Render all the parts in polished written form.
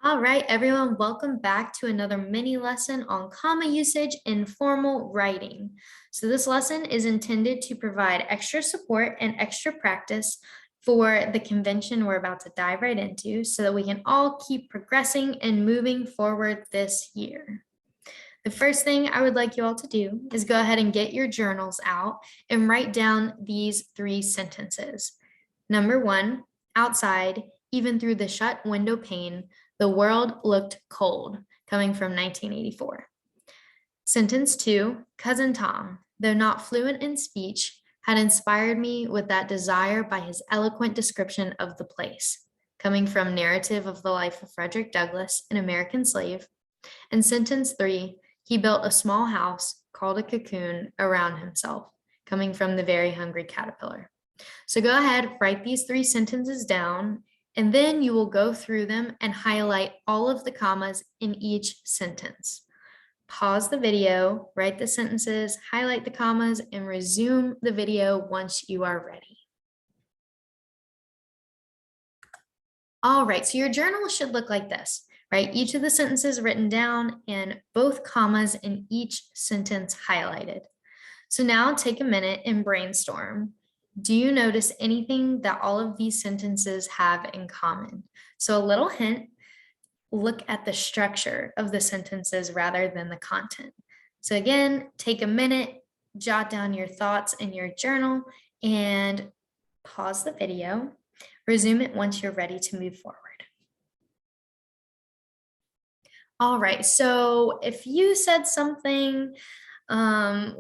All right, everyone, welcome back to another mini lesson on comma usage in formal writing. So this lesson is intended to provide extra support and extra practice for the convention we're about to dive right into so that we can all keep progressing and moving forward this year. The first thing I would like you all to do is go ahead and get your journals out and write down these 3 sentences. Number 1, outside, even through the shut window pane, the world looked cold, coming from 1984. Sentence 2, Cousin Tom, though not fluent in speech, had inspired me with that desire by his eloquent description of the place, coming from Narrative of the Life of Frederick Douglass, an American Slave. And sentence 3, he built a small house called a cocoon around himself, coming from The Very Hungry Caterpillar. So go ahead, write these 3 sentences down, and then you will go through them and highlight all of the commas in each sentence. Pause the video, write the sentences, highlight the commas, and resume the video once you are ready. All right, so your journal should look like this, right? Each of the sentences written down and both commas in each sentence highlighted. So now take a minute and brainstorm. Do you notice anything that all of these sentences have in common? So a little hint, look at the structure of the sentences rather than the content. So again, take a minute, jot down your thoughts in your journal and pause the video. Resume it once you're ready to move forward. All right, so if you said something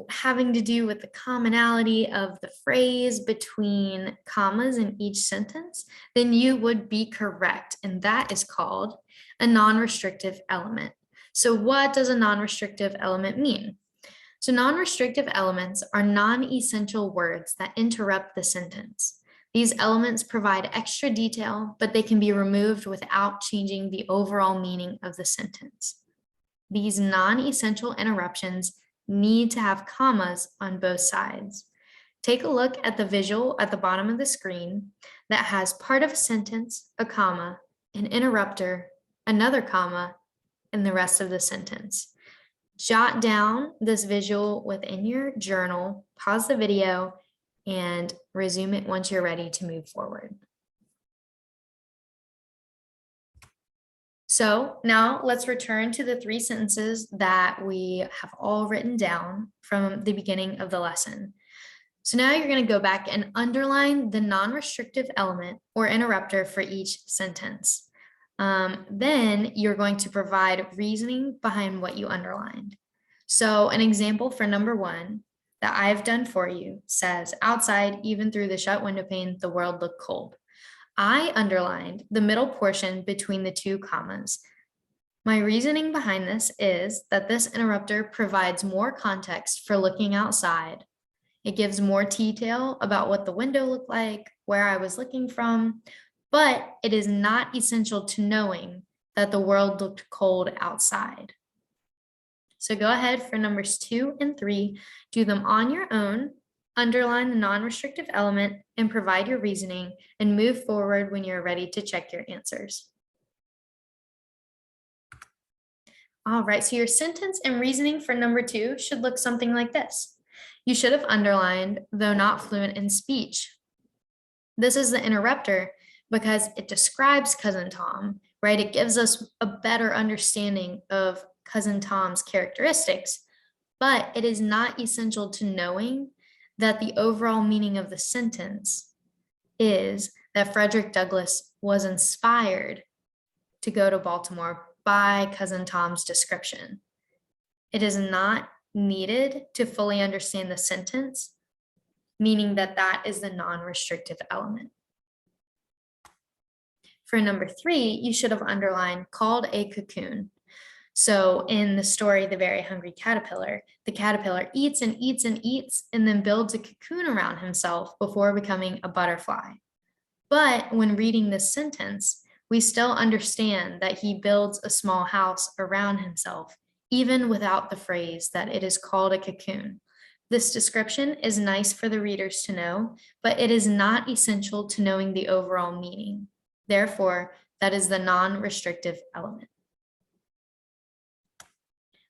having to do with the commonality of the phrase between commas in each sentence, then you would be correct. And that is called a non-restrictive element. So what does a non-restrictive element mean? So non-restrictive elements are non-essential words that interrupt the sentence. These elements provide extra detail, but they can be removed without changing the overall meaning of the sentence. These non-essential interruptions need to have commas on both sides. Take a look at the visual at the bottom of the screen that has part of a sentence, a comma, an interrupter, another comma, and the rest of the sentence. Jot down this visual within your journal, pause the video, and resume it once you're ready to move forward. So now let's return to the 3 sentences that we have all written down from the beginning of the lesson. So now you're going to go back and underline the non-restrictive element or interrupter for each sentence. Then you're going to provide reasoning behind what you underlined. So an example for number 1 that I've done for you says, outside, even through the shut window pane, the world looked cold. I underlined the middle portion between the 2 commas. My reasoning behind this is that this interrupter provides more context for looking outside. It gives more detail about what the window looked like, where I was looking from, but it is not essential to knowing that the world looked cold outside. So go ahead for numbers 2 and 3, do them on your own, underline the non-restrictive element and provide your reasoning, and move forward when you're ready to check your answers. All right, so your sentence and reasoning for number 2 should look something like this. You should have underlined, though not fluent in speech. This is the interrupter because it describes Cousin Tom, right? It gives us a better understanding of Cousin Tom's characteristics, but it is not essential to knowing that the overall meaning of the sentence is that Frederick Douglass was inspired to go to Baltimore by Cousin Tom's description. It is not needed to fully understand the sentence, meaning that that is the non-restrictive element. For number 3, you should have underlined called a cocoon. So in the story, The Very Hungry Caterpillar, the caterpillar eats and eats and eats and then builds a cocoon around himself before becoming a butterfly. But when reading this sentence, we still understand that he builds a small house around himself, even without the phrase that it is called a cocoon. This description is nice for the readers to know, but it is not essential to knowing the overall meaning. Therefore, That is the non-restrictive element.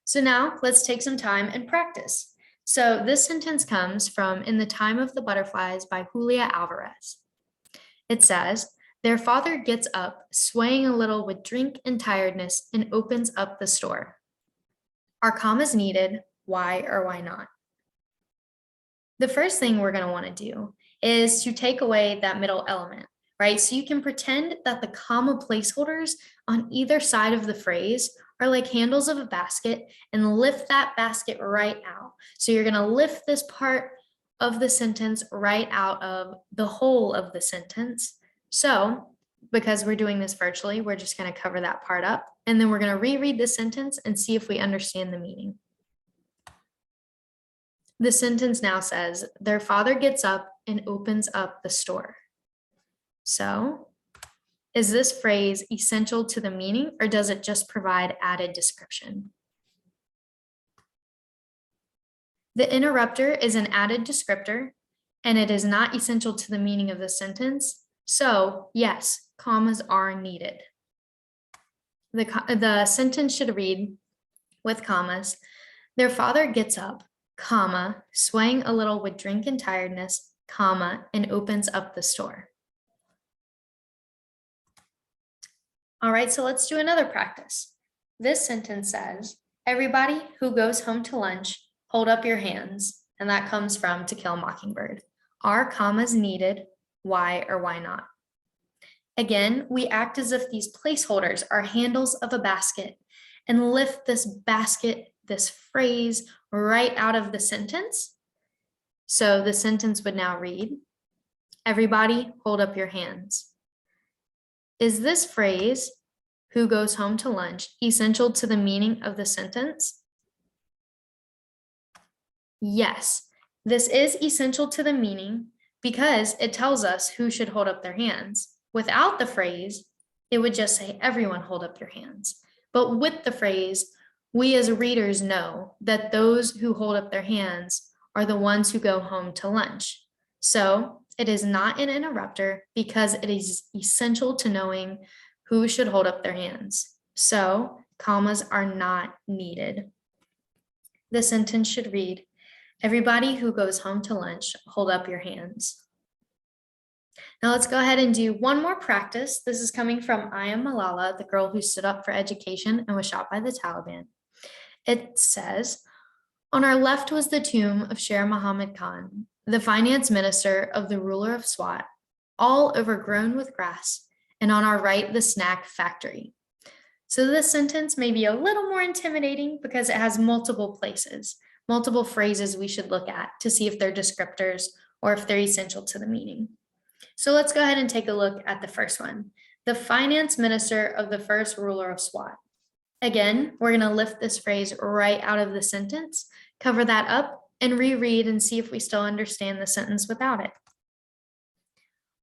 So now let's take some time and practice. So this sentence comes from In the Time of the Butterflies by Julia Alvarez. It says, their father gets up, swaying a little with drink and tiredness, and opens up the store. Are commas needed? Why or why not? The first thing we're going to want to do is to take away that middle element, right? So you can pretend that the comma placeholders on either side of the phrase are like handles of a basket and lift that basket right out. So you're going to lift this part of the sentence right out of the whole of the sentence. So because we're doing this virtually, we're just going to cover that part up, and then we're going to reread the sentence and see if we understand the meaning. The sentence now says, their father gets up and opens up the store. So, is this phrase essential to the meaning, or does it just provide added description? The interrupter is an added descriptor, and it is not essential to the meaning of the sentence. So, yes, commas are needed. The sentence should read with commas, their father gets up, comma, swaying a little with drink and tiredness, comma, and opens up the store. All right, so let's do another practice. This sentence says, everybody who goes home to lunch, hold up your hands. And that comes from To Kill a Mockingbird. Are commas needed? Why or why not? Again, we act as if these placeholders are handles of a basket and lift this basket, this phrase, right out of the sentence. So the sentence would now read, everybody hold up your hands. Is this phrase, who goes home to lunch, essential to the meaning of the sentence? Yes, this is essential to the meaning because it tells us who should hold up their hands. Without the phrase, it would just say everyone hold up your hands. But with the phrase, we as readers know that those who hold up their hands are the ones who go home to lunch. So it is not an interrupter because it is essential to knowing who should hold up their hands. So commas are not needed. The sentence should read, everybody who goes home to lunch, hold up your hands. Now let's go ahead and do one more practice. This is coming from I Am Malala, the girl who stood up for education and was shot by the Taliban. It says, on our left was the tomb of Sher Muhammad Khan, the finance minister of the ruler of Swat, all overgrown with grass, and on our right, the snack factory. So this sentence may be a little more intimidating because it has multiple places, multiple phrases we should look at to see if they're descriptors or if they're essential to the meaning. So let's go ahead and take a look at the first one, the finance minister of the first ruler of Swat. Again, we're going to lift this phrase right out of the sentence, cover that up, and reread and see if we still understand the sentence without it.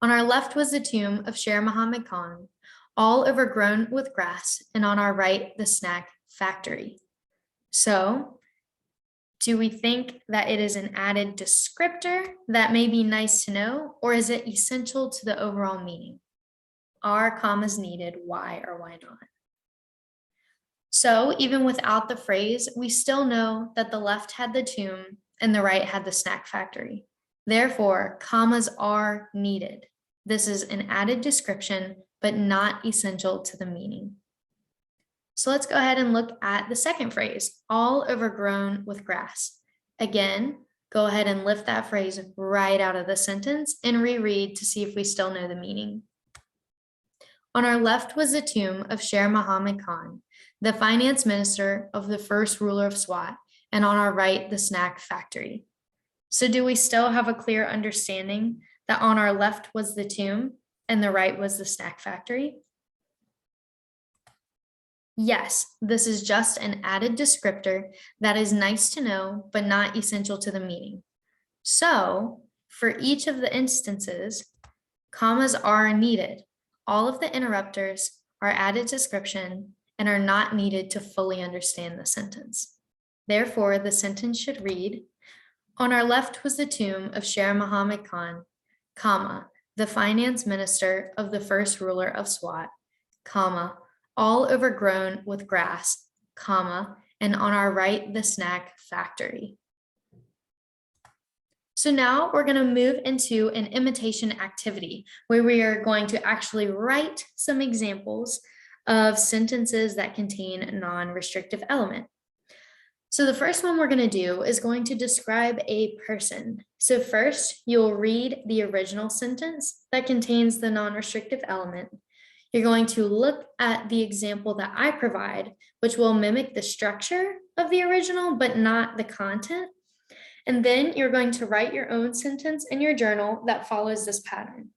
On our left was the tomb of Sher Muhammad Khan, all overgrown with grass, and on our right, the snack factory. So, do we think that it is an added descriptor that may be nice to know, or is it essential to the overall meaning? Are commas needed? Why or why not? So even without the phrase, we still know that the left had the tomb and the right had the snack factory. Therefore, commas are needed. This is an added description, but not essential to the meaning. So let's go ahead and look at the second phrase, all overgrown with grass. Again, go ahead and lift that phrase right out of the sentence and reread to see if we still know the meaning. On our left was the tomb of Sher Muhammad Khan, the finance minister of the first ruler of Swat, and on our right, the snack factory. So do we still have a clear understanding that on our left was the tomb and the right was the snack factory? Yes, this is just an added descriptor that is nice to know, but not essential to the meaning. So for each of the instances, commas are needed. All of the interrupters are added description and are not needed to fully understand the sentence. Therefore, the sentence should read, on our left was the tomb of Sher Muhammad Khan, comma, the finance minister of the first ruler of Swat, comma, all overgrown with grass, comma, and on our right, the snack factory. So now we're going to move into an imitation activity where we are going to actually write some examples of sentences that contain non-restrictive element. So the first one we're going to do is going to describe a person. So first, you'll read the original sentence that contains the non-restrictive element. You're going to look at the example that I provide, which will mimic the structure of the original, but not the content. And then you're going to write your own sentence in your journal that follows this pattern.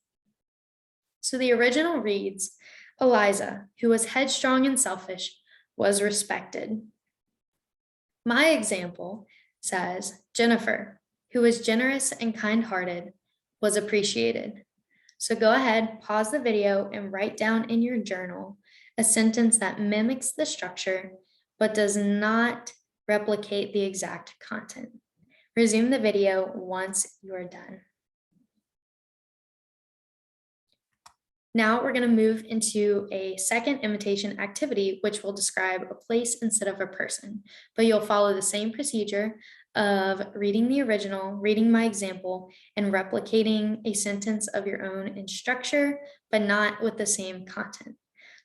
So the original reads, Eliza, who was headstrong and selfish, was respected. My example says, Jennifer, who was generous and kind-hearted, was appreciated. So go ahead, pause the video, and write down in your journal a sentence that mimics the structure, but does not replicate the exact content. Resume the video once you are done. Now we're going to move into a second imitation activity, which will describe a place instead of a person, but you'll follow the same procedure of reading the original, reading my example, and replicating a sentence of your own in structure, but not with the same content.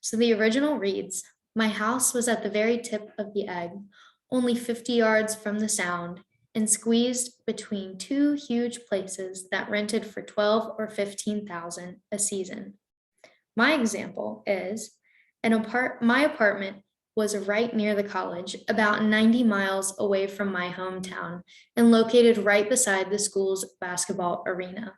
So the original reads, my house was at the very tip of the egg, only 50 yards from the sound, and squeezed between two huge places that rented for 12 or 15,000 a season. My example is, my apartment was right near the college, about 90 miles away from my hometown, and located right beside the school's basketball arena.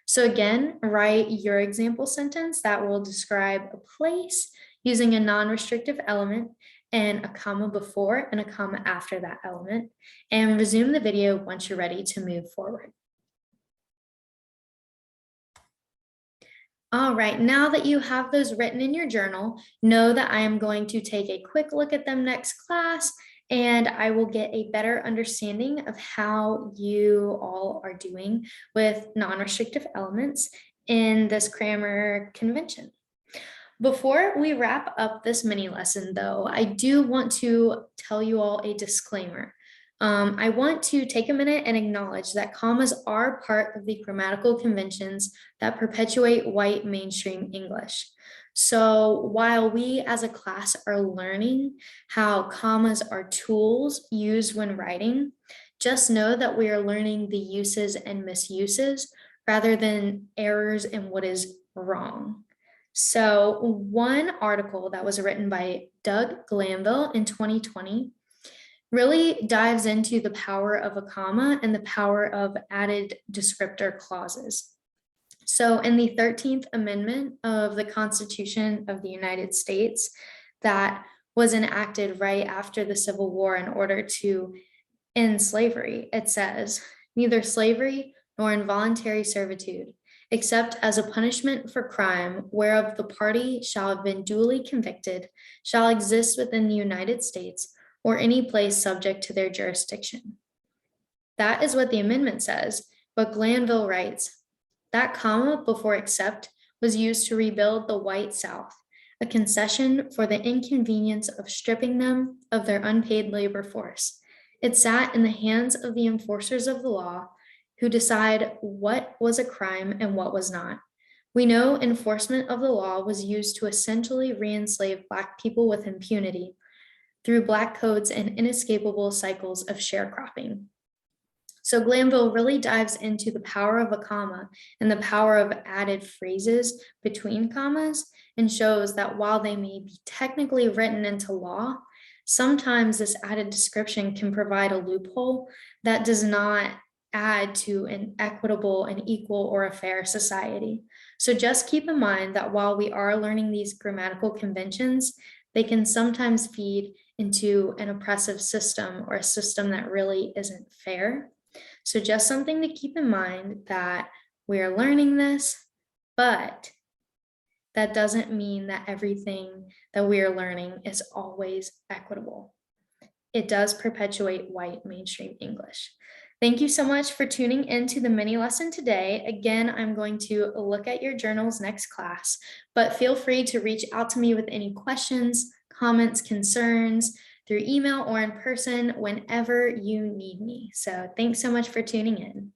So again, write your example sentence that will describe a place using a non-restrictive element and a comma before and a comma after that element, and resume the video once you're ready to move forward. All right, now that you have those written in your journal, know that I am going to take a quick look at them next class, and I will get a better understanding of how you all are doing with non-restrictive elements in this grammar convention. Before we wrap up this mini lesson, though, I do want to tell you all a disclaimer. I want to take a minute and acknowledge that commas are part of the grammatical conventions that perpetuate white mainstream English. So while we as a class are learning how commas are tools used when writing, just know that we are learning the uses and misuses rather than errors in what is wrong. So one article that was written by Doug Glanville in 2020 really dives into the power of a comma and the power of added descriptor clauses. So in the 13th Amendment of the Constitution of the United States that was enacted right after the Civil War in order to end slavery, it says, neither slavery nor involuntary servitude, except as a punishment for crime whereof the party shall have been duly convicted, shall exist within the United States or any place subject to their jurisdiction. That is what the amendment says, but Glanville writes, that comma before except was used to rebuild the white South, a concession for the inconvenience of stripping them of their unpaid labor force. It sat in the hands of the enforcers of the law who decide what was a crime and what was not. We know enforcement of the law was used to essentially re-enslave Black people with impunity through Black codes and inescapable cycles of sharecropping. So Glanville really dives into the power of a comma and the power of added phrases between commas and shows that while they may be technically written into law, sometimes this added description can provide a loophole that does not add to an equitable and equal or a fair society. So just keep in mind that while we are learning these grammatical conventions, they can sometimes feed into an oppressive system or a system that really isn't fair. So just something to keep in mind that we are learning this, but that doesn't mean that everything that we are learning is always equitable. It does perpetuate white mainstream English. Thank you so much for tuning into the mini lesson today. Again, I'm going to look at your journals next class, but feel free to reach out to me with any questions, comments, concerns through email or in person whenever you need me. So thanks so much for tuning in.